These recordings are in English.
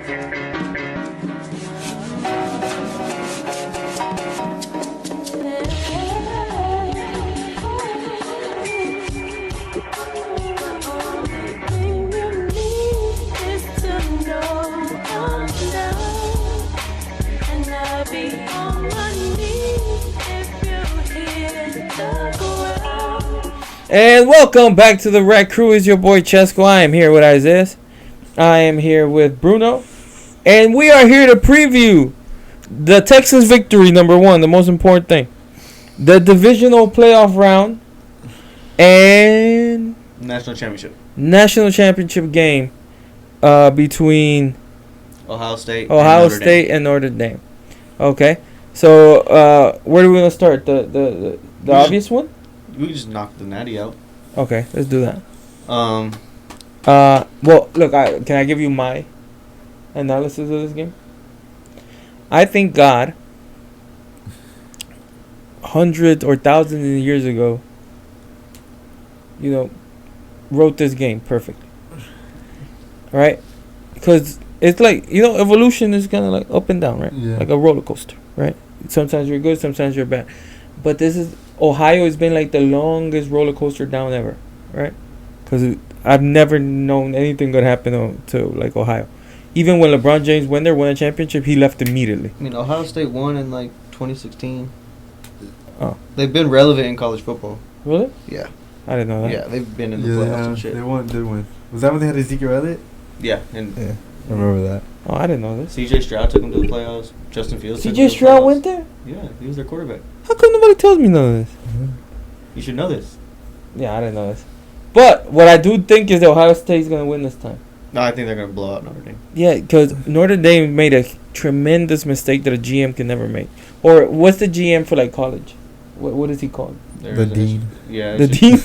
And welcome back to the Red Crew. Is your boy Chesco. I am here with Isaiah. I am here with Bruno. And we are here to preview the Texans victory, number one, the most important thing. The divisional playoff round and national championship game between Ohio State and Notre Dame. Okay. So where do we want to start? The obvious one? We just knocked the natty out. Okay, let's do that. Well, look, can I give you my analysis of this game? I think God, hundreds or thousands of years ago, wrote this game perfectly. Right? Because it's like, evolution is kind of like up and down, right? Yeah. Like a roller coaster, right? Sometimes you're good, sometimes you're bad. But Ohio has been like the longest roller coaster down ever, right? Because I've never known anything good happen to like Ohio. Even when LeBron James won a championship, he left immediately. I mean, Ohio State won in like 2016. Oh. They've been relevant in college football. Really? Yeah. I didn't know that. Yeah, they've been in the playoffs and shit. They did win. Was that when they had Ezekiel Elliott? Yeah. I remember that. Oh, I didn't know this. C.J. Stroud took them to the playoffs. Justin Fields took them C.J. to the Stroud playoffs. went there? Yeah, he was their quarterback. How come nobody tells me none of this? Mm-hmm. You should know this. Yeah, I didn't know this. But what I do think is that Ohio State's going to win this time. No, I think they're going to blow out Notre Dame. Yeah, because Notre Dame made a tremendous mistake that a GM can never make. Or what's the GM for like college? What is he called? The dean. Yeah. The dean?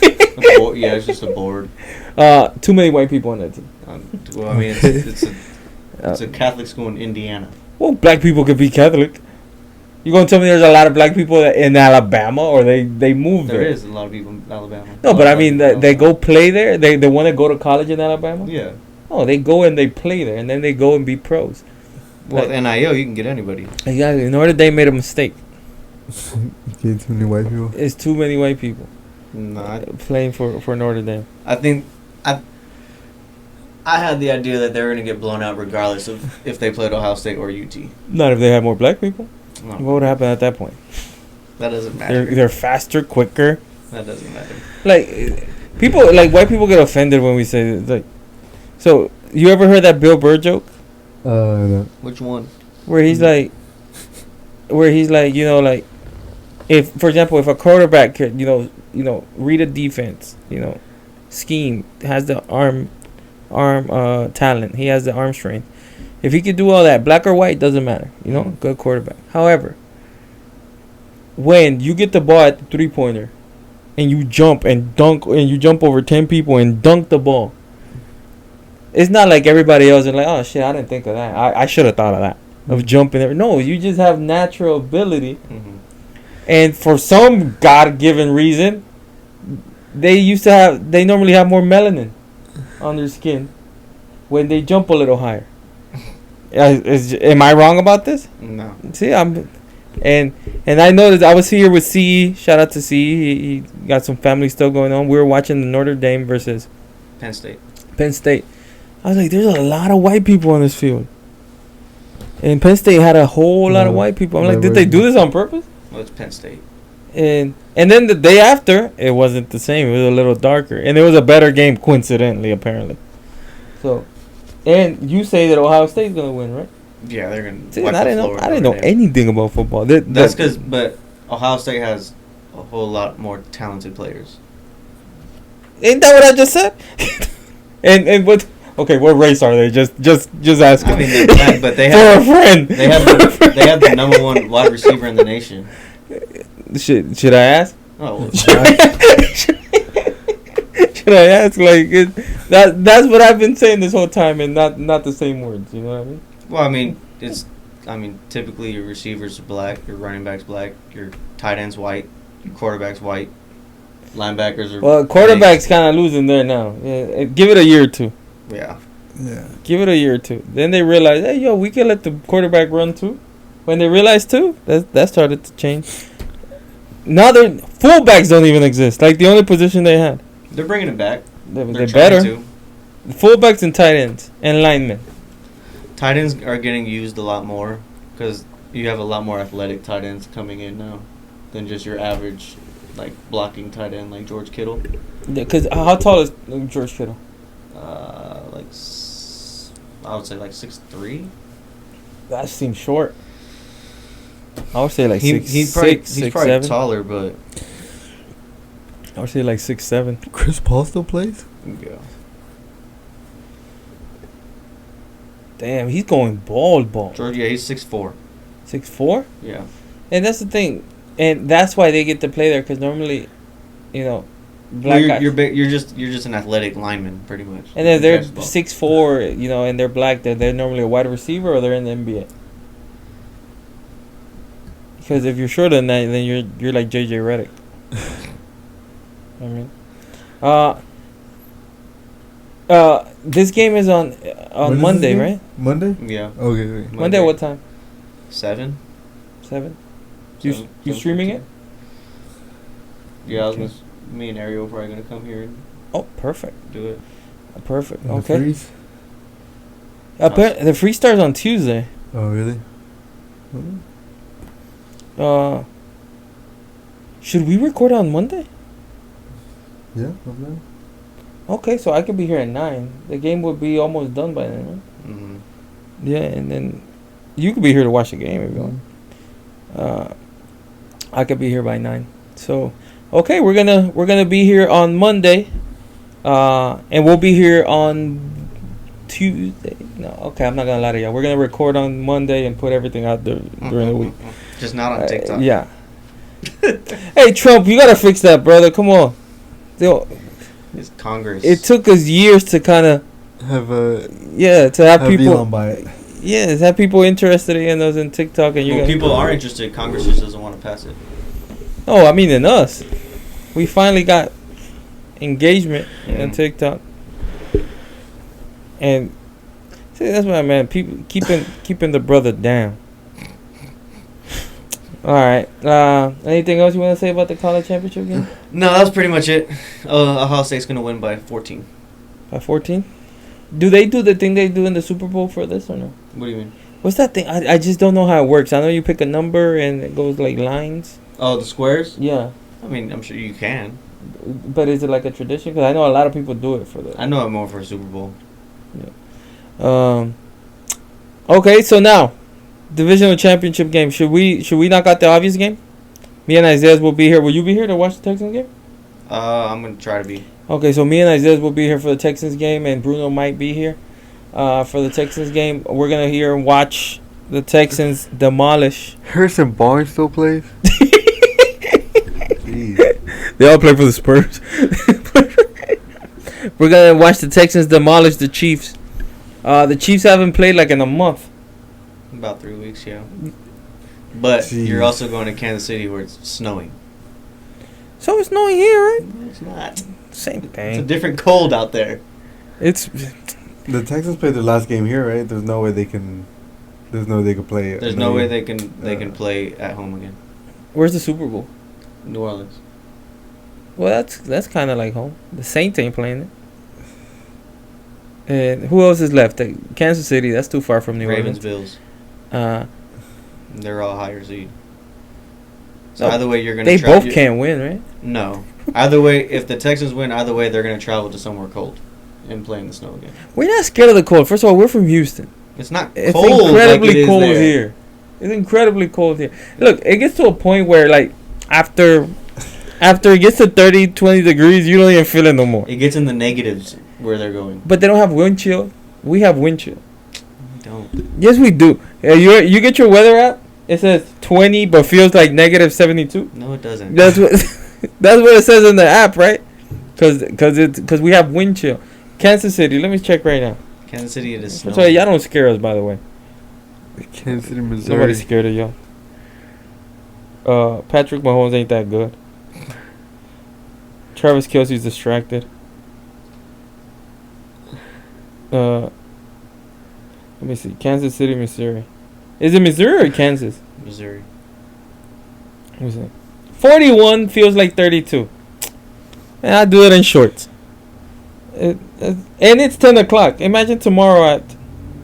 Yeah, it's just a board. Too many white people on that team. Well, I mean, it's a Catholic school in Indiana. Well, black people could be Catholic. You gonna tell me there's a lot of black people in Alabama, or they moved there? There is a lot of people in Alabama. No, but I mean, they go play there. They want to go to college in Alabama. Yeah. Oh, they go and they play there, and then they go and be pros. Well, with NIL, you can get anybody. Exactly. Notre Dame made a mistake. Getting too many white people. It's too many white people. Playing for Notre Dame. I think I had the idea that they were going to get blown out regardless of if they played Ohio State or UT. Not if they had more black people. No. What would happen at that point? That doesn't matter. They're faster, quicker. That doesn't matter. Like white people get offended when we say this. Like, so you ever heard that Bill Burr joke? No. Which one? Where he's like, like, if, for example, if a quarterback could, read a defense, scheme, has the arm talent, he has the arm strength. If he could do all that, black or white, doesn't matter. Good quarterback. However, when you get the ball at the three-pointer and you jump and dunk and you jump over 10 people and dunk the ball, it's not like everybody else is like, oh, shit, I didn't think of that. I should have thought of that, of jumping there. No, you just have natural ability. Mm-hmm. And for some God-given reason, they normally have more melanin on their skin when they jump a little higher. Am I wrong about this? No. See, and I noticed I was here with C. Shout out to C. He got some family stuff going on. We were watching the Notre Dame versus Penn State. I was like, there's a lot of white people on this field. And Penn State had a whole lot of white people. I'm like, did they do this on purpose? Well, it's Penn State. And then the day after, it wasn't the same. It was a little darker. And it was a better game, coincidentally, apparently. So, and you say that Ohio State's going to win, right? Yeah, they're going to. See, I didn't know anything about football. That's because, but Ohio State has a whole lot more talented players. Ain't that what I just said? and what? Okay, what race are they? Just asking. I mean, they're black, but they have for a friend. They have the number one wide receiver in the nation. Should I ask? Oh. Well, should I ask? Like that's what I've been saying this whole time, and not the same words. You know what I mean? Well, I mean, typically your receivers are black, your running backs black, your tight ends white, your quarterbacks white, linebackers are. Well, quarterback's kind of losing there now. Yeah, give it a year or two. Yeah. Yeah. Give it a year or two. Then they realize, hey, yo, we can let the quarterback run too. When they realized too, that started to change. Now their fullbacks don't even exist. Like the only position they had. They're bringing it back. They're They're better. trying to. Fullbacks and tight ends and linemen. Tight ends are getting used a lot more because you have a lot more athletic tight ends coming in now than just your average, like, blocking tight end like George Kittle. Yeah, because how tall is George Kittle? I would say like 6'3". That seems short. I would say like He's probably taller, but I would say like 6'7". Chris Paul still plays? yeah. Damn, he's going ball. George, yeah, he's 6'4". 6'4"? Yeah. And that's the thing. And that's why they get to play there, because normally, you know, black guys. You're just an athletic lineman, pretty much. And then they're Catch the ball. 6'4", you know, and they're black. They're normally a wide receiver or they're in the NBA. Because if you're shorter than that, then you're like JJ Redick. I mean, this game is on When is Monday, this game? right? Monday? Yeah. Okay. Monday, what time? 7. 7. You streaming it? Yeah, Okay. me and Ariel probably gonna come here and Oh, perfect. do it. Perfect. And the Okay. freeze? The free starts on Tuesday. Oh, really? Should we record on Monday? Yeah, okay. Okay, so I could be here at 9. The game would be almost done by then, right? Mm-hmm. Yeah, and then you could be here to watch the game if you want. I could be here by 9. So, okay, we're gonna be here on Monday, and we'll be here on Tuesday. No, okay, I'm not gonna lie to y'all. We're gonna record on Monday and put everything out there during the week. Just not on TikTok. Yeah. Hey, Trump, you gotta fix that, brother. Come on. It's Congress. It took us years to kind of Have to have people. Elon buy it. Yes, have people interested in us in TikTok, and you. Well, people are interested. Congress just doesn't want to pass it. Oh, I mean in us. We finally got engagement on TikTok. And see, that's why, man, people keeping the brother down. All right. Anything else you want to say about the college championship game? No, that's pretty much it. Ohio State's gonna win by 14. By 14? Do they do the thing they do in the Super Bowl for this or no? What do you mean? What's that thing? I just don't know how it works. I know you pick a number and it goes like lines. Oh, the squares? Yeah. I mean, I'm sure you can. But is it like a tradition? Because I know a lot of people do it for the. I know it more for a Super Bowl. Okay, so now, divisional championship game. Should we knock out the obvious game? Me and Isaiah will be here. Will you be here to watch the Texans game? I'm gonna try to be. Okay, so me and Isaiah will be here for the Texans game, and Bruno might be here for the Texans game. We're gonna hear and watch the Texans demolish. Harrison Barnes still plays? Jeez. They all play for the Spurs. We're gonna watch the Texans demolish the Chiefs. The Chiefs haven't played like in a month. About 3 weeks, yeah. But Jeez. you're also going to Kansas City where it's snowing. So it's snowing here, right? No, it's not. Same It's a thing. different cold out there. It's The Texans played their last game here, right? There's no way they can play. There's no way they can play at home again. where's the Super Bowl? New Orleans. Well, that's kind of like home. The Saints ain't playing it. And who else is left? Kansas City. That's too far from New Ravens, Orleans. Bills. They're all higher seed. So No, either way, you're gonna. They both can't win, right? No. Either way, if the Texans win, either way, they're gonna travel to somewhere cold and play in the snow again. We're not scared of the cold. First of all, we're from Houston. It's not It's cold. incredibly like it is cold there. here. It's incredibly cold here. Look, it gets to a point where like after it gets to 30, 20 degrees, you don't even feel it no more. It gets in the negatives where they're going. But they don't have wind chill. We have wind chill. We don't. Yes, we do. You get your weather app. It says 20, but feels like negative 72. No, it doesn't. That's what that's what it says in the app, right? Because we have wind chill. Kansas City. Let me check right now. Kansas City, it is That's snowing. why y'all don't scare us, by the way. Kansas City, Missouri. Nobody's scared of y'all. Patrick Mahomes ain't that good. Travis Kelce's distracted. Let me see. Kansas City, Missouri. Is it Missouri or Kansas? Missouri. Let me see. 41 feels like 32. And I do it in shorts. And it's 10 o'clock. Imagine tomorrow at...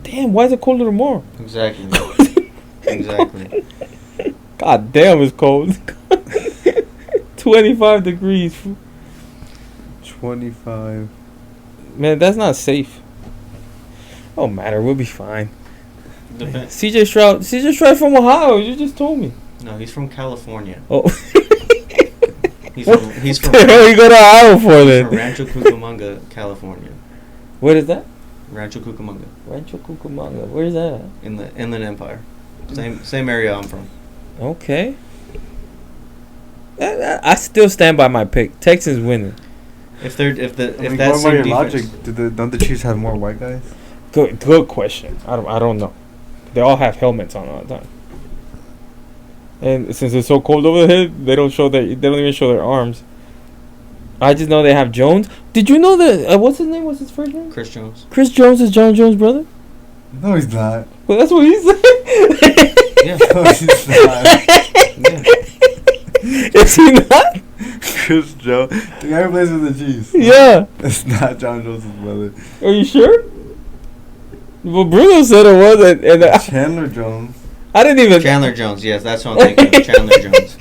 Damn, why is it colder tomorrow? Exactly. Exactly. God damn, it's cold. 25 degrees. 25. Man, that's not safe. Don't matter. We'll be fine. Depend- CJ Stroud from Ohio. You just told me. No, he's from California. Oh. He's from What the hell you go to Ohio for from then? Rancho Cucamonga, California. What is that? Rancho Cucamonga Rancho Cucamonga. Where's that at? in the Inland Empire. Same area I'm from. Okay. I still stand by my pick. Texans winning. If that Going by same your defense, logic, don't the Chiefs have more white guys? Good question. I don't know. They all have helmets on all the time. And since it's so cold over there, they don't even show their arms. I just know they have Jones. Did you know that what's his name? What's his first name? Chris Jones. Chris Jones is John Jones' brother? No, he's not. Well, that's what he said. Yeah. No, he's not. Yeah. Is he not? Chris Jones. The guy who plays with the Chiefs. Yeah. It's not John Jones' brother. Are you sure? Well, Bruno said it was, and Chandler Jones. I didn't even. Chandler Jones. Yes, that's what I'm thinking of. Chandler Jones.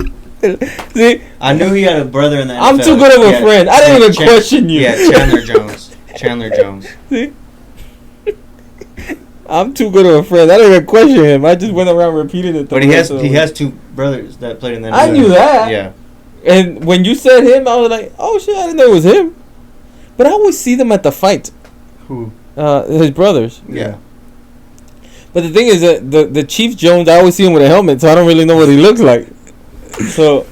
See, I knew he had a brother in the NFL. I'm too good of a Yeah, friend. I didn't even Chan- question you. Yeah, Chandler Jones. Chandler Jones. See? I'm too good of a friend. I didn't even question him. I just went around repeating it. But he has two brothers that played in the NFL. I knew that. Yeah. And when you said him, I was like, oh shit, I didn't know it was him. But I always see them at the fight. Who? His brothers. Yeah. But the thing is that the Chief Jones, I always see him with a helmet, so I don't really know what he looks like. So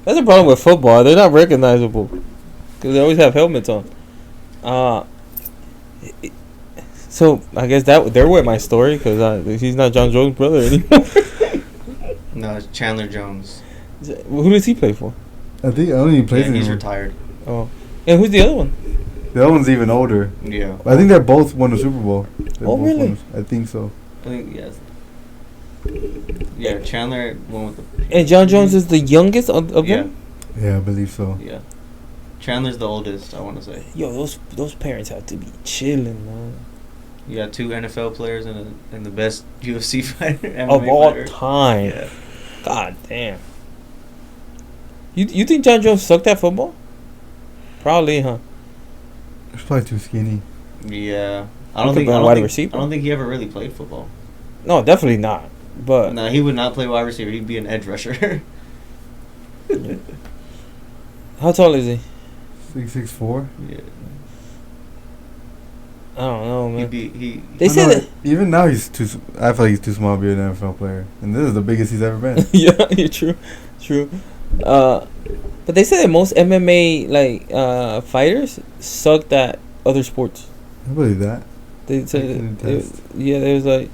that's a problem with football. They're not recognizable because they always have helmets on. So I guess that there went my story because he's not John Jones' brother anymore. No, it's Chandler Jones. Who does he play for? I don't even play Yeah, he's anymore. retired. Oh, and who's the other one? The other one's even older. Yeah. I think they both won the Super Bowl. They Oh, both really? won I think so. I think yes. Yeah, Chandler won with the. And John Jones is the youngest of Yeah. them. Yeah, I believe so. Yeah. Chandler's the oldest, I want to say. Yo, those parents have to be chilling, man. You got two NFL players and the best UFC fighter Of MMA all fighter. time. Yeah. God damn. You think John Jones sucked at football? Probably, huh? He's probably too skinny. Yeah. I He don't could think be a I wide don't think, receiver. I don't think he ever really played football. No, definitely not. But No, he would not play wide receiver. He'd be an edge rusher. how tall is he? 6'4". Yeah. I don't know, man. He They say that. Even now he's too. I feel like he's too small to be an NFL player, and this is the biggest he's ever been. Yeah, you're true. But they say that most MMA fighters sucked at other sports. I believe that. They said Taking the test. there was like.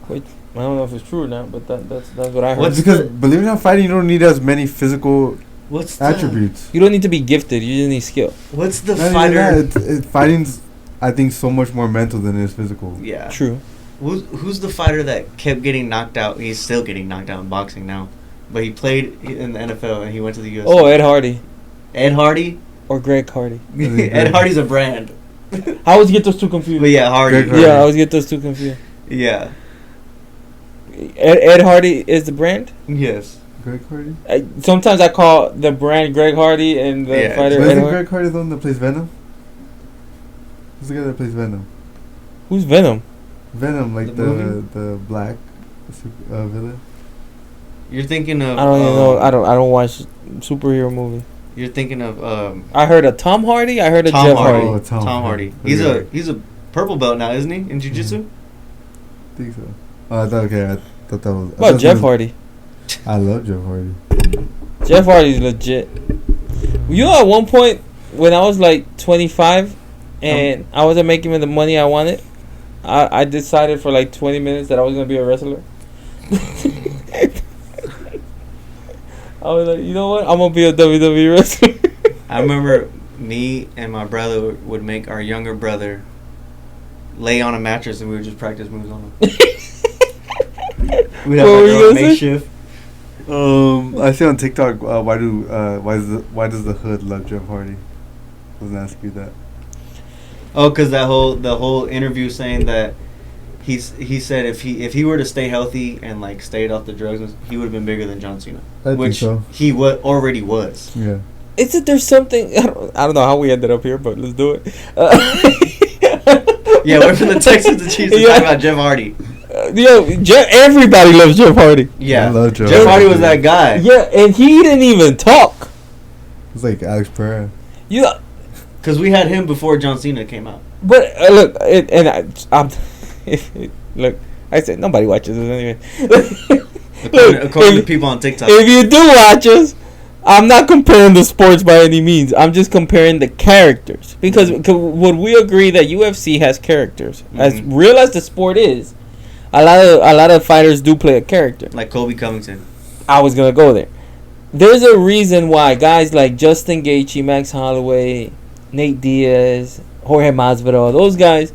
Wait, I don't know if it's true or not, but that's what I heard. What's Because the- believe it or not, fighting you don't need as many physical what's attributes. You don't need to be gifted. You just need skill. What's the Not even fighter? that, fighting's, I think, so much more mental than it is physical. Yeah. True. Who's the fighter that kept getting knocked out? He's still getting knocked out in boxing now, but he played in the NFL and he went to the UFC. Oh, Ed Hardy Ed Hardy. or Greg Hardy. Ed Hardy's a brand. I always get those two confused. But yeah, Hardy. Greg Hardy. Yeah, I always get those two confused. Yeah. Ed Hardy is the brand. Yes. Greg Hardy? Sometimes I call the brand Greg Hardy and the Yeah, fighter But Ed isn't Hardy. Greg Hardy the one that plays Venom? Who's the guy that plays Venom? Who's Venom? Venom, like The movie? the black villain. You're thinking of. I don't even know. I don't watch superhero movie. You're thinking of. I heard of Tom Hardy. I heard of Tom Jeff Hardy. Hardy. Oh, Tom Hardy. Hardy. He's a purple belt now, isn't he? In jiu-jitsu? I think so. Oh, I thought that was. What about Jeff Hardy? I love Jeff Hardy. Jeff Hardy's legit. You know, at one point when I was like 25 and I wasn't making the money I wanted, I decided for like 20 minutes that I was gonna be a wrestler. I was like, you know what? I'm gonna be a WWE wrestler. I remember me and my brother would make our younger brother lay on a mattress and we would just practice moves on him. We'd have What were like you our own gonna say? makeshift. I see on TikTok. Why does the hood love Jeff Hardy? Doesn't ask you that. Oh, because the whole interview saying that he said if he were to stay healthy and like stayed off the drugs, he would have been bigger than John Cena, which he already was. Yeah. Is it there's something I don't know how we ended up here, but let's do it. Yeah, we're from the Texans and Chiefs to talk about Jeff Hardy. Everybody loves Jeff Hardy. Yeah, I love Jeff Hardy was that guy. Yeah, and he didn't even talk. It's like Alex Pereira. Yeah, because we had him before John Cena came out. but look, look, I said nobody watches this anyway. According to people on TikTok. If you do watch us, I'm not comparing the sports by any means. I'm just comparing the characters because would we agree that UFC has characters? Mm-hmm. As real as the sport is, a lot of fighters do play a character. Like Kobe Covington. I was gonna go there. There's a reason why guys like Justin Gaethje, Max Holloway, Nate Diaz, Jorge Masvidal, those guys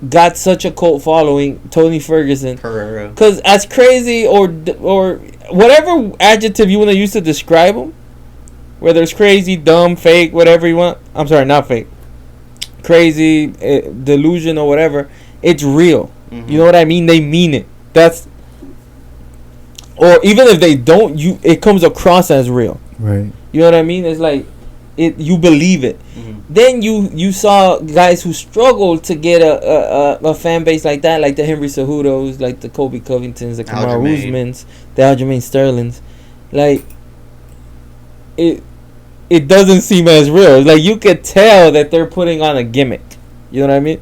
got such a cult following. Tony Ferguson, Pereira. because as crazy or whatever adjective you want to use to describe them, whether it's crazy, dumb, fake, whatever you want. I'm sorry, not fake. Crazy, delusion, or whatever. It's real. Mm-hmm. You know what I mean? They mean it. Or even if they don't, it comes across as real. Right. You know what I mean? It's like you believe it. Mm-hmm. Then you saw guys who struggled to get a fan base like that, like the Henry Cejudos, like the Kobe Covingtons, the Kamaru Usmans, the Aljamain Sterlings. Like it doesn't seem as real. Like you could tell that they're putting on a gimmick. You know what I mean?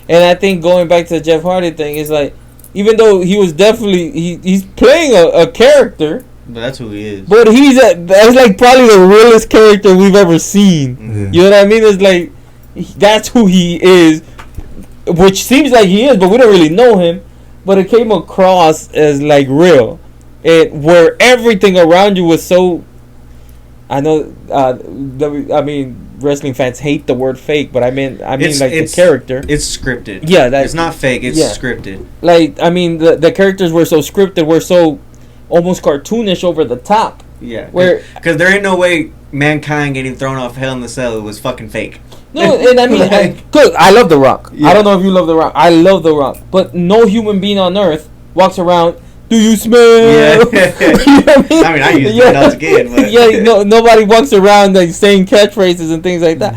And I think going back to the Jeff Hardy thing is like, even though he was definitely he's playing a character. But that's who he is. But that's like probably the realest character we've ever seen. Mm-hmm. You know what I mean? It's like that's who he is, which seems like he is, but we don't really know him. But it came across as like real, where everything around you was so. I know. Wrestling fans hate the word fake, but I mean the character. It's scripted. Yeah, it's not fake. It's scripted. Like I mean, the characters were so scripted, were so almost cartoonish, over the top. Yeah, because there ain't no way Mankind getting thrown off Hell in the Cell was fucking fake. No, and I mean, I love The Rock. Yeah. I don't know if you love The Rock. I love The Rock, but no human being on earth walks around. Do you smell? Yeah. You know what I mean? I used to not again. But. Yeah, nobody walks around like saying catchphrases and things like that.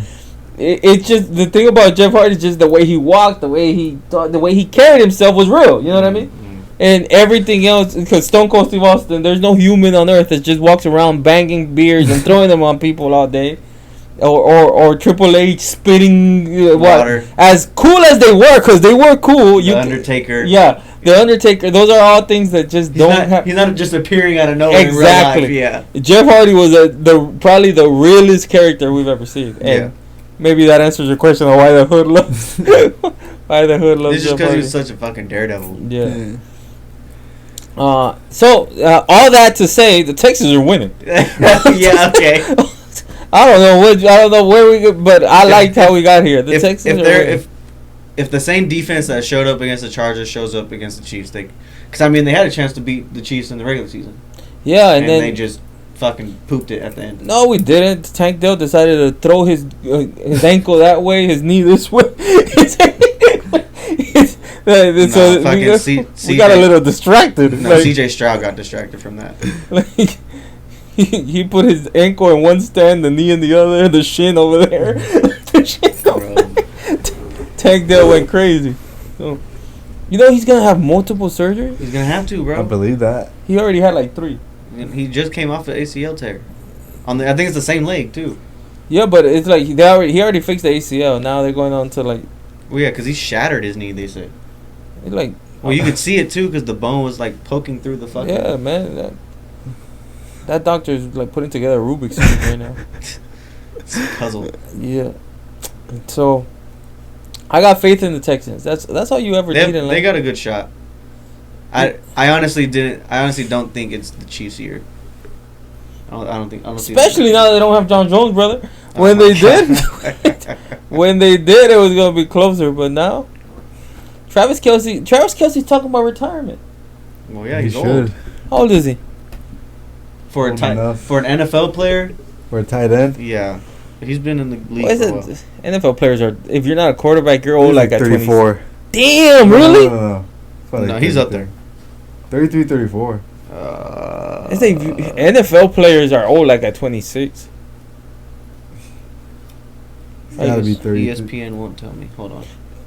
It's just the thing about Jeff Hardy is just the way he walked, the way he thought, the way he carried himself was real. You know what I mean? Mm-hmm. And everything else, because Stone Cold Steve Austin, there's no human on earth that just walks around banging beers and throwing them on people all day. Or Triple H spitting water. As cool as they were, because they were cool. The Undertaker. Yeah. The Undertaker, those are all things that just He's not just appearing out of nowhere in real life. Yeah. Jeff Hardy was probably the realest character we've ever seen. And maybe that answers your question on why the hood loves why the hood loves Jeff Hardy. It's just because he was such a fucking daredevil. Yeah. So all that to say, the Texans are winning. Yeah. Okay. I don't know where we got, but I liked how we got here. The Texans are winning. If the same defense that showed up against the Chargers shows up against the Chiefs, because I mean they had a chance to beat the Chiefs in the regular season. Yeah, and then they just fucking pooped it at the end. No, we didn't. Tank Dell decided to throw his ankle that way, his knee this way. We got a little distracted. No, CJ Stroud got distracted from that. He put his ankle in one stand, the knee in the other, the shin over there. Tank Dell went crazy. So, he's gonna have multiple surgeries. He's gonna have to, bro. I believe that. He already had like 3. He just came off the ACL tear. I think it's the same leg too. Yeah, but it's like he already fixed the ACL. Now they're going on to like. Well, yeah, because he shattered his knee. They said. It's like. Well, you could see it too because the bone was like poking through the fucking. Yeah, man. That doctor's like putting together a Rubik's cube right now. It's a puzzle. Yeah. So. I got faith in the Texans. That's all you ever need in life. They got a good shot. I honestly don't think it's the Chiefs' year. I don't think. Especially now that they don't have John Jones, brother. When they did, it was gonna be closer. But now, Travis Kelce's talking about retirement. Well, yeah, he's old. How old is he? For an NFL player? For a tight end? Yeah. He's been in the league for a while. NFL players are, if you're not a quarterback, you're old like at 34. 20. Damn, really? No, he's up there. 33, 34. I think NFL players are old like at 26. It's gotta be 30. ESPN won't tell me. Hold on.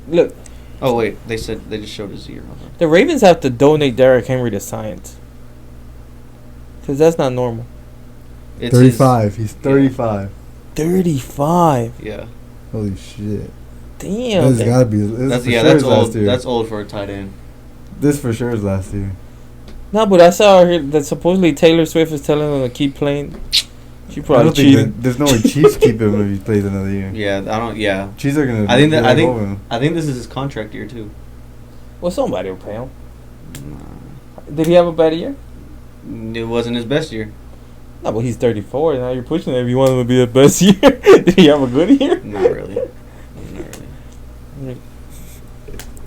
Look. Oh, wait. They just showed his year. Hold on. The Ravens have to donate Derrick Henry to science. Because that's not normal. It's 35. He's 35. 35. Yeah. Holy shit. Damn. That's gotta be. That's old. That's old for a tight end. This for sure is last year. No, but I saw here that supposedly Taylor Swift is telling him to keep playing. She probably cheated. There's no way Chiefs keep him if he plays another year. Yeah, I don't. Yeah, Chiefs are gonna. I think this is his contract year too. Well, somebody will pay him. Did he have a bad year? It wasn't his best year. No, but he's 34. Now you're pushing him. You want him to be the best year? Did he have a good year? Not really.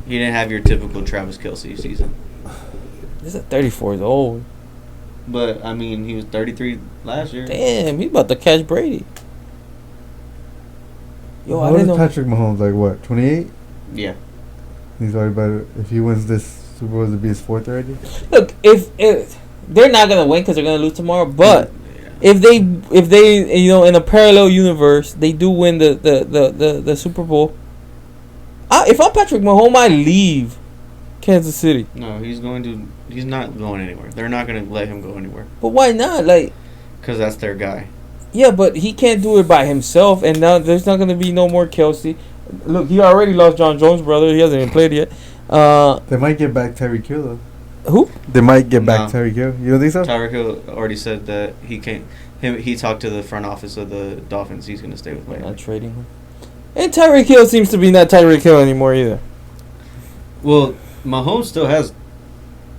He didn't have your typical Travis Kelce season. This at 34 is old. But, I mean, he was 33 last year. Damn, he about to catch Brady. Yo, I didn't know. Patrick Mahomes, like what, 28? Yeah. He's already better. If he wins this Super Bowl, it'll be his fourth already? Look, if they're not going to win because they're going to lose tomorrow, but if they, in a parallel universe, they do win the Super Bowl, if I'm Patrick Mahomes, I leave Kansas City. No, he's not going anywhere. They're not going to let him go anywhere. But why not? Because that's their guy. Yeah, but he can't do it by himself, and now there's not going to be no more Kelce. Look, he already lost John Jones' brother. He hasn't even played yet. They might get back Tyreek Hill, though. Who? They might get back Tyreek Hill. You don't think so? Tyreek Hill already said that he can't. He talked to the front office of the Dolphins. He's going to stay with Miami. Not trading him. And Tyreek Hill seems to be not Tyreek Hill anymore either. Well, Mahomes still has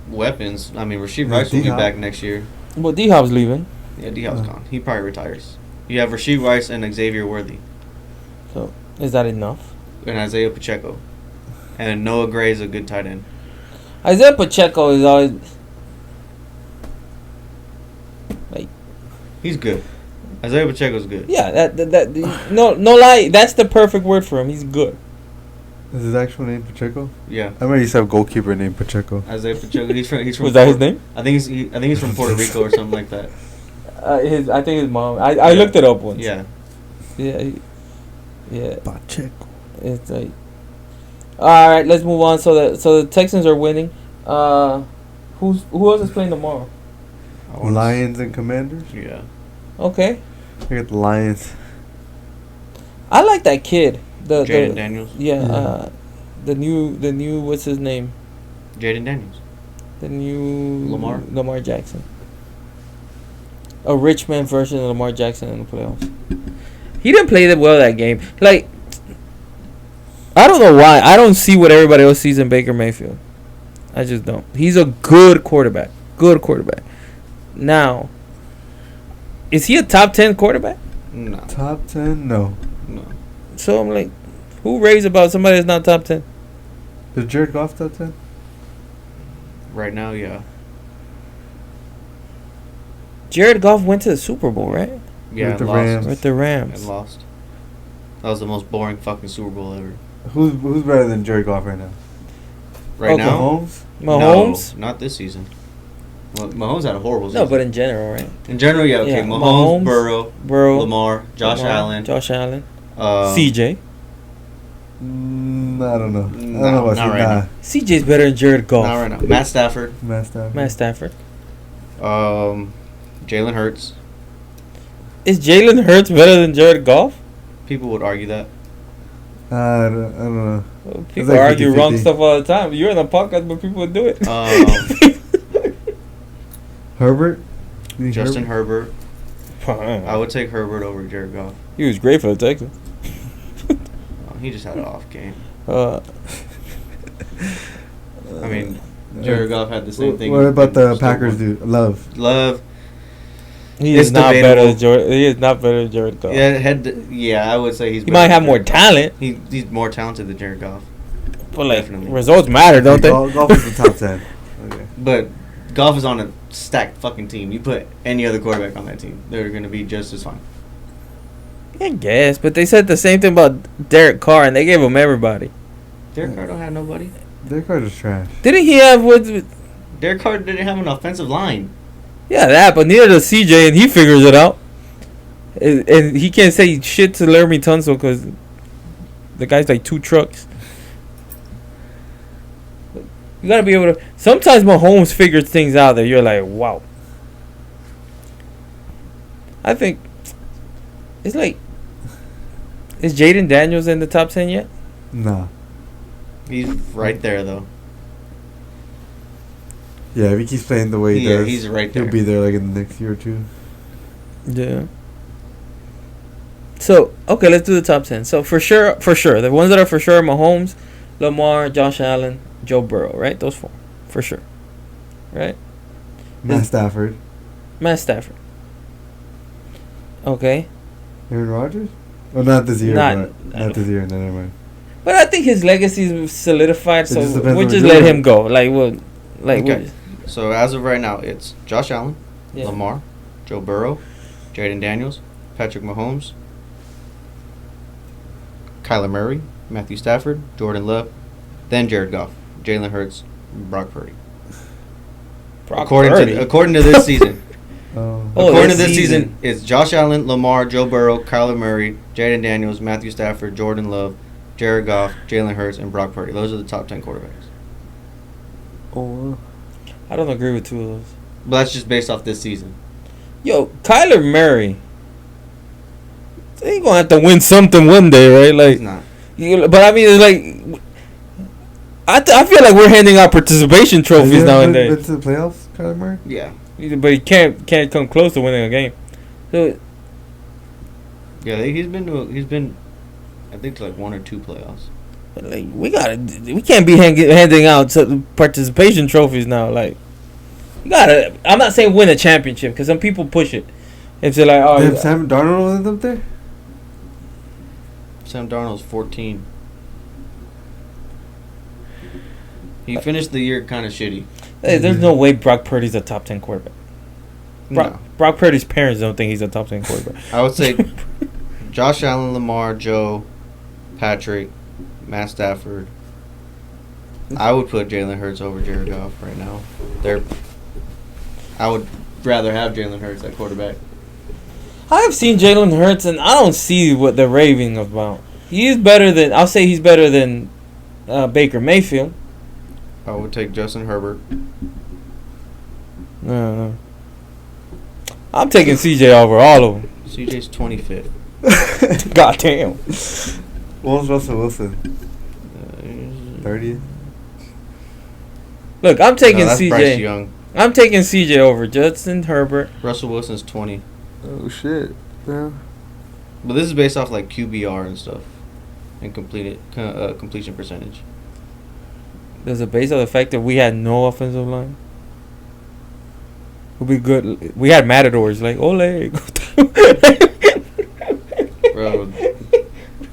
weapons. I mean, Rasheed Rice will be back next year. Well, D-Hop's leaving. Yeah, D-Hop's gone. He probably retires. You have Rasheed Rice and Xavier Worthy. So, is that enough? And Isaiah Pacheco. And Noah Gray is a good tight end. Isaiah Pacheco is always... He's good. Isaiah Pacheco's good. Yeah, no lie, that's the perfect word for him. He's good. Is his actual name Pacheco? Yeah. I remember he used to have a goalkeeper named Pacheco. Isaiah Pacheco. He's from. Was that his name? I think he's from Puerto Rico or something like that. I think his mom. I looked it up once. Yeah. Yeah. Pacheco. It's like. All right, let's move on. So the Texans are winning. Who else is playing tomorrow? Lions and Commanders. Yeah. Okay. I got the Lions. I like that kid. Jaden Daniels. Yeah. The new what's his name? Jaden Daniels. The new Lamar Jackson. A rich man version of Lamar Jackson in the playoffs. He didn't play that well that game. Like, I don't know why. I don't see what everybody else sees in Baker Mayfield. I just don't. He's a good quarterback. Good quarterback. Now, is he a top 10 quarterback? No. Top 10? No. So I'm like, who raves about somebody that's not top 10? Is Jared Goff top 10? Right now, yeah. Jared Goff went to the Super Bowl, right? Yeah, with the Rams. With the Rams. And lost. That was the most boring fucking Super Bowl ever. Who's better than Jared Goff right now? Right now? Mahomes? No, not this season. Well, Mahomes had a horrible season. No, but in general, right? In general, yeah. Okay, Mahomes, Burrow, Lamar, Josh Allen, CJ. I don't know. I don't know about not right now. CJ's better than Jared Goff. Not right now. Matt Stafford. Jalen Hurts. Is Jalen Hurts better than Jared Goff? People would argue that. I don't know. Well, people like argue 50-50. Wrong stuff all the time. You're in a podcast, but people would do it. Herbert? Justin Herbert. I would take Herbert over Jared Goff. He was great for the Texans. He just had an off game. I mean, Jared Goff had the same thing. What about the Packers dude? Love. He is not better than Jared Goff. Yeah, I would say he might have more talent. He's more talented than Jared Goff. But like Definitely. results matter, don't they? Golf is the top 10. Okay. But golf is on a stacked fucking team. You put any other quarterback on that team, they're going to be just as fine. I guess, but they said the same thing about Derek Carr, and they gave him everybody. Derek Carr don't have nobody. Derek Carr is trash. Didn't he have what? Derek Carr didn't have an offensive line. Yeah, that, but neither does CJ, and he figures it out. And he can't say shit to Laramie Tunsil because the guy's like 2 trucks. You gotta be able to. Sometimes Mahomes figures things out that you're like, wow. I think it's like, is Jaden Daniels in the top 10 yet? Nah. He's right there, though. Yeah, if he keeps playing the way he does, he's right there. He'll be there like in the next year or 2. Yeah. So, okay, let's do the top 10. So, for sure, the ones that are for sure, Mahomes, Lamar, Josh Allen, Joe Burrow, right? Those 4, for sure. Right? Matt Stafford. Matt Stafford. Okay. Aaron Rodgers? Well, not this year. Not this year. No, never mind. But I think his legacy is solidified, so just depends we'll on just what let you're him go. Like, we'll, like, Okay. So, as of right now, it's Josh Allen, yeah. Lamar, Joe Burrow, Jaden Daniels, Patrick Mahomes, Kyler Murray, Matthew Stafford, Jordan Love, then Jared Goff, Jalen Hurts, Brock Purdy. According to this season. According to this season, it's Josh Allen, Lamar, Joe Burrow, Kyler Murray, Jaden Daniels, Matthew Stafford, Jordan Love, Jared Goff, Jalen Hurts, and Brock Purdy. Those are the top 10 quarterbacks. Oh, I don't agree with 2 of those. But that's just based off this season. Yo, Kyler Murray. He gonna have to win something one day, right? Like, He's not. But I mean, it's like, I feel like we're handing out participation trophies nowadays. Been to the playoffs, Kyler Murray? Yeah. But he can't come close to winning a game. So Yeah, he's been, I think, to like 1 or 2 playoffs. like we can't be handing out participation trophies now. Like, you gotta. I'm not saying win a championship because some people push it. If they're like, oh, Damn, Sam Darnold wasn't up there? Sam Darnold's 14. He finished the year kind of shitty. hey, there's no way Brock Purdy's a top 10 quarterback. No. Brock Purdy's parents don't think he's a top 10 quarterback. I would say Josh Allen, Lamar, Joe, Patrick, Matt Stafford. I would put Jalen Hurts over Jared Goff right now. I would rather have Jalen Hurts at quarterback. I've seen Jalen Hurts, and I don't see what they're raving about. He's better than, I'll say he's better than Baker Mayfield. I would take Justin Herbert. No. I'm taking CJ over all of them. CJ's 25th. God damn. What was Russell Wilson? 30th? Look, I'm taking that's CJ. Bryce Young. I'm taking CJ over Justin Herbert. Russell Wilson's 20. Oh, shit. Yeah. But this is based off like QBR and stuff. And completion percentage. There's a base of the fact that we had no offensive line. Would be good. We had matadors like Ole. Bro.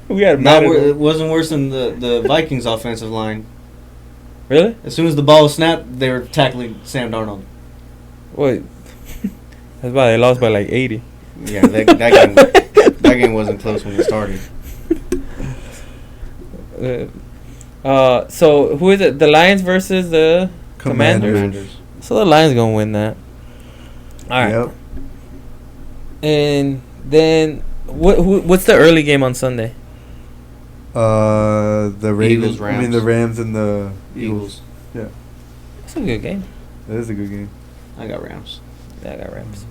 We had Not matadors. it wasn't worse than the Vikings offensive line. Really? As soon as the ball was snapped, they were tackling Sam Darnold. Wait. That's why they lost by like 80. Yeah, that game wasn't close when it started. So who is it? The Lions versus the Commanders. So the Lions gonna win that. All right. Yep. And then what's the early game on Sunday? The Ravens. Eagles, Rams. I mean, the Rams and the Eagles. Yeah. That's a good game. That is a good game. I got Rams. Yeah, I got Rams.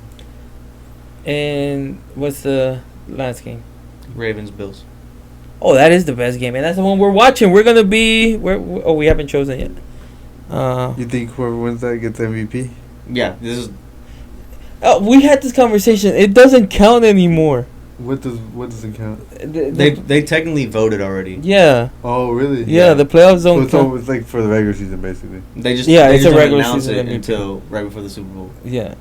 And what's the last game? Ravens, Bills. Oh, that is the best game, and that's the one we're watching. We're gonna be. We haven't chosen yet. You think whoever wins that gets MVP? Yeah, this is. We had this conversation. It doesn't count anymore. What doesn't count? They technically voted already. Yeah. Oh, really? Yeah, the playoffs So don't it's count. always like for the regular season, basically. They just It's a don't regular announce season it MVP. until right before the Super Bowl. Yeah.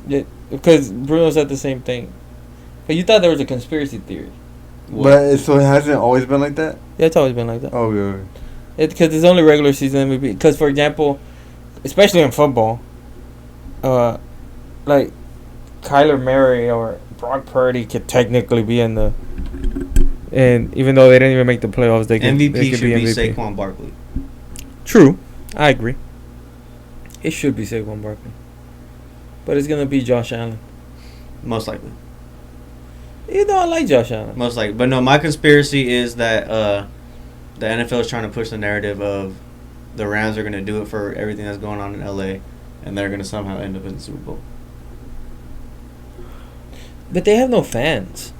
Yeah, because Bruno said the same thing. But you thought there was a conspiracy theory. So it hasn't always been like that. Yeah, it's always been like that. Oh, yeah. Because it's only regular season MVP. Because, for example, especially in football, like Kyler Murray or Brock Purdy could technically be in the. And even though they didn't even make the playoffs, they could MVP they could should be MVP. Saquon Barkley. True, I agree. It should be Saquon Barkley, but it's gonna be Josh Allen. Most likely. You know, I like Josh Allen. Most likely, but no. My conspiracy is that the NFL is trying to push the narrative of the Rams are going to do it for everything that's going on in LA, and they're going to somehow end up in the Super Bowl. But they have no fans.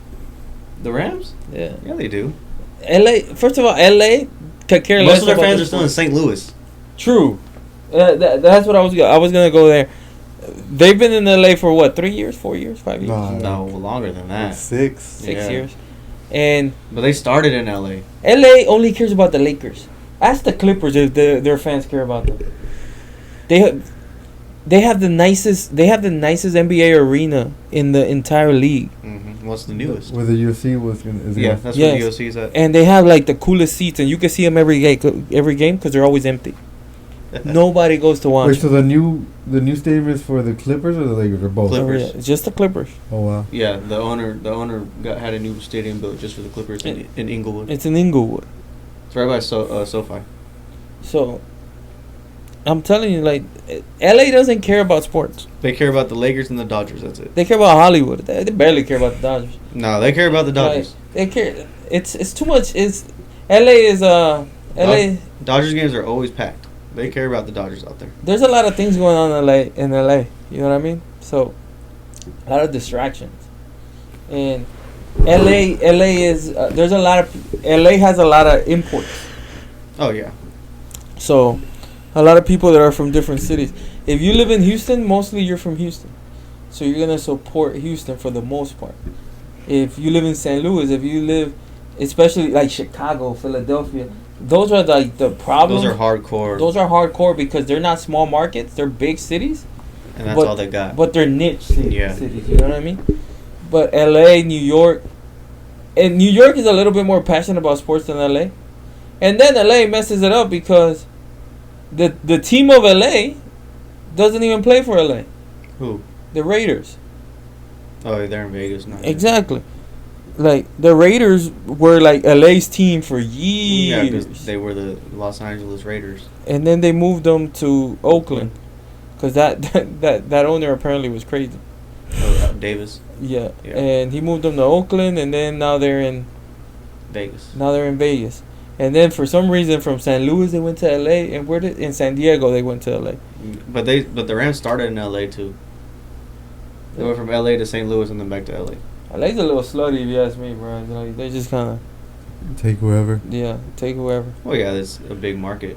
The Rams? Yeah. Yeah, they do. LA. First of all, LA could care less. Most of their about fans the are still in St. Louis. True. That's what I was. I was gonna go there. They've been in LA for what? 3 years, 4 years, 5 years? No, longer than that. 6. 6 years. And but they started in LA. LA only cares about the Lakers. Ask the Clippers if their fans care about them. They have the nicest NBA arena in the entire league. Mm-hmm. What's the newest? Where the UFC was gonna. That's where the UFC is at. And they have like the coolest seats, and you can see them every game because they're always empty. Nobody goes to watch. Wait, so the new stadium is for the Clippers or the Lakers or both? Clippers. Oh, yeah. It's just the Clippers. Oh wow. Yeah, the owner had a new stadium built just for the Clippers in Inglewood. It's in Inglewood. It's right by SoFi. So, I'm telling you, like, LA doesn't care about sports. They care about the Lakers and the Dodgers. That's it. They care about Hollywood. They barely care about the Dodgers. No, they care about the Dodgers. Like, they care. It's too much. LA is LA. Dodgers games are always packed. They care about the Dodgers out there. There's a lot of things going on in LA. You know what I mean? So, a lot of distractions. And LA is there's a lot of LA has a lot of imports. Oh yeah. So, a lot of people that are from different cities. If you live in Houston, mostly you're from Houston. So you're going to support Houston for the most part. If you live in St. Louis, if you live, especially like Chicago, Philadelphia, those are like the problems. Those are hardcore. Those are hardcore because they're not small markets. They're big cities. And that's all they got. But they're niche cities, Yeah. you know what I mean? But LA, New York, and New York is a little bit more passionate about sports than LA. And then LA messes it up because the team of LA doesn't even play for LA. Who? The Raiders. Oh, they're in Vegas now. Exactly. Like, the Raiders were like LA's team for years. Yeah, because they were the Los Angeles Raiders. And then they moved them to Oakland. Because that owner apparently was crazy. Oh, Davis. Yeah. And he moved them to Oakland, and then now they're in Vegas. And then for some reason from St. Louis they went to LA, and in San Diego they went to LA. But the Rams started in LA too. They went from LA to St. Louis and then back to LA. LA's a little slutty if you ask me, bro. Like, they just kind of take whoever. Yeah, take whoever. Oh yeah, it's a big market.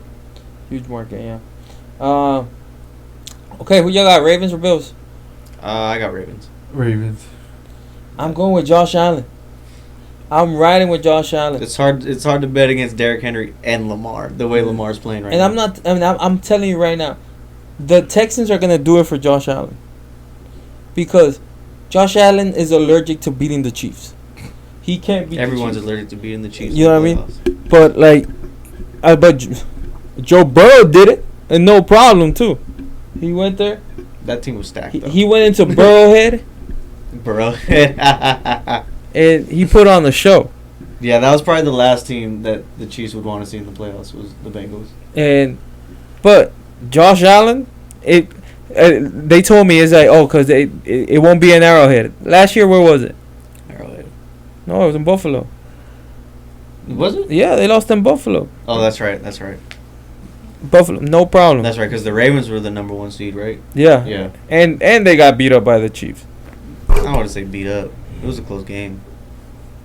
Huge market, yeah. Okay, who y'all got? Ravens or Bills? I got Ravens. Ravens. I'm going with Josh Allen. I'm riding with Josh Allen. It's hard to bet against Derrick Henry and Lamar the way Lamar's playing right now. And I'm telling you right now, the Texans are gonna do it for Josh Allen because Josh Allen is allergic to beating the Chiefs. He can't beat. Everyone's the Chiefs. allergic to beating the Chiefs. You know what I mean? But like, Joe Burrow did it and no problem too. He went there. That team was stacked. He went into Burrowhead. Burrowhead. And he put on the show. Yeah, that was probably the last team that the Chiefs would want to see in the playoffs was the Bengals. But Josh Allen, they told me it's like, because it won't be an Arrowhead. Last year, where was it? Arrowhead. No, it was in Buffalo. Was it? Yeah, they lost in Buffalo. Oh, that's right. Buffalo, no problem. That's right, because the Ravens were the number 1 seed, right? Yeah. Yeah. And they got beat up by the Chiefs. I don't want to say beat up. It was a close game.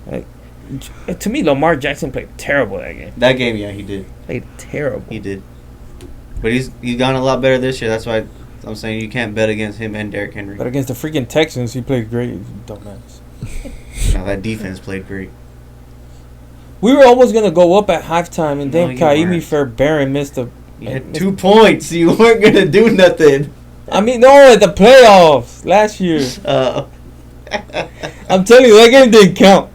To me, Lamar Jackson played terrible that game. That game, yeah, he did. Played terrible. He did. But he's gotten a lot better this year. That's why I'm saying you can't bet against him and Derrick Henry. But against the freaking Texans, he played great. You dumbass. No, that defense played great. We were almost going to go up at halftime, and then Kaimi Fairbairn missed a... You had 2 points. You weren't going to do nothing. I mean, no, at the playoffs last year. I'm telling you, that game didn't count.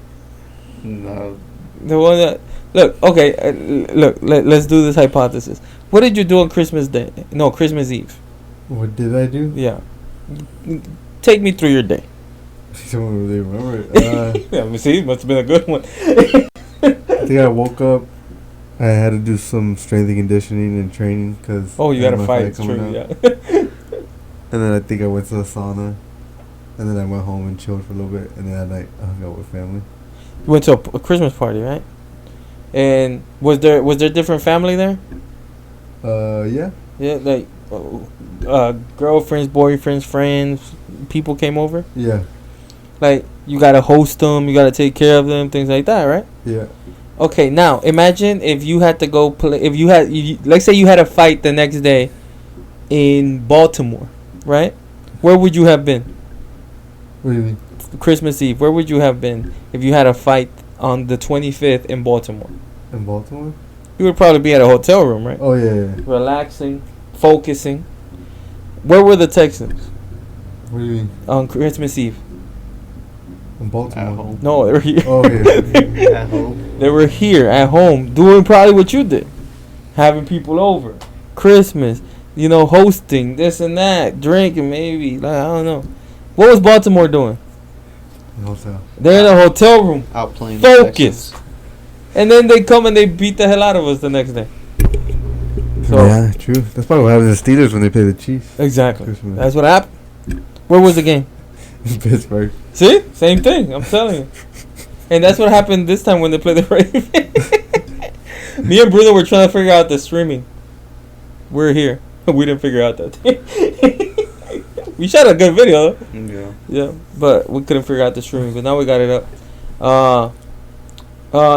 No. The one that look. Okay, look. Let's do this hypothesis. What did you do on Christmas Day? No, Christmas Eve. What did I do? Yeah. Take me through your day. Someone really remember it. Yeah, let me see. Must have been a good one. I think I woke up. I had to do some strength and conditioning and training because. Oh, you had a fight. True. Yeah. And then I think I went to the sauna, and then I went home and chilled for a little bit, and then at night I hung out with family. You went to a Christmas party, right? And was there different family there? Yeah. Yeah, like girlfriends, boyfriends, friends, people came over. Yeah. Like you gotta host them, you gotta take care of them, things like that, right? Yeah. Okay, now imagine if you had to go play. If you had, let's say you had a fight the next day in Baltimore, right? Where would you have been? What do you mean? Christmas Eve. Where would you have been if you had a fight on the 25th in Baltimore? In Baltimore? You would probably be at a hotel room, right? Oh yeah. Relaxing, focusing. Where were the Texans What do you mean? on Christmas Eve? In Baltimore. At home. No, they were here. Oh yeah. At home. They were here at home doing probably what you did, having people over, Christmas, hosting this and that, drinking maybe. Like I don't know. What was Baltimore doing? Hotel. They're in a hotel room, Out playing. focus, and then they come and they beat the hell out of us the next day. So Yeah, true. That's probably what happened to the Steelers when they play the Chiefs. exactly, Christmas. that's what happened. Where was the game? In Pittsburgh. See, same thing. I'm telling you, and that's what happened this time when they played the Ravens. Me and Bruno were trying to figure out the streaming. We're here. We didn't figure out that. We shot a good video. Yeah. Yeah, but we couldn't figure out the streaming. But now we got it up.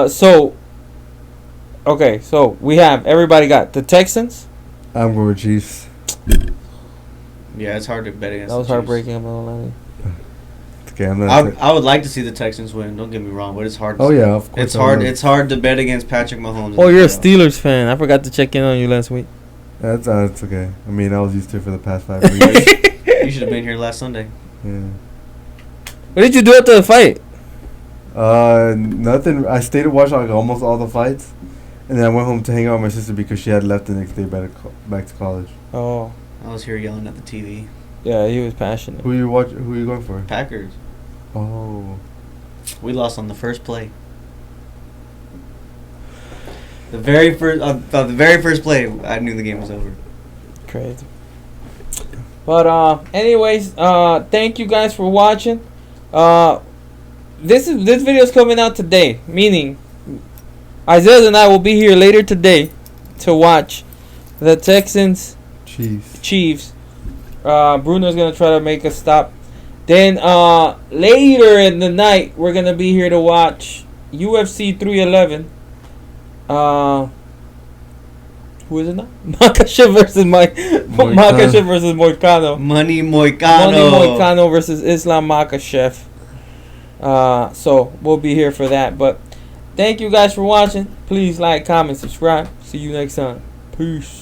So we have everybody got the Texans. I'm going with Chiefs. Yeah, it's hard to bet against. That was the Chiefs. heartbreaking. I'm not gonna lie. Okay, I'm not. I would like to see the Texans win. Don't get me wrong, but it's hard. Oh yeah, of course. It's hard. It's hard to bet against Patrick Mahomes. Oh, you're a Steelers fan. I forgot to check in on you last week. That's okay. I mean, I was used to it for the past 5 weeks. You should have been here last Sunday. Yeah. What did you do after the fight? Nothing. I stayed to watch like almost all the fights, and then I went home to hang out with my sister because she had left the next day back to college. Oh, I was here yelling at the TV. yeah, he was passionate. Who you going for? Packers. Oh. We lost on the first play. The very first play, I knew the game was over. Crazy. But anyways, thank you guys for watching. This video is coming out today, meaning Isaiah and I will be here later today to watch the Texans Chiefs. Bruno's gonna try to make a stop. Then later in the night, we're gonna be here to watch UFC 311. Who is it now? Makhachev versus Makhachev versus Moicano. Money Moicano versus Islam Makhachev. So we'll be here for that. But thank you guys for watching. Please like, comment, subscribe. See you next time. Peace.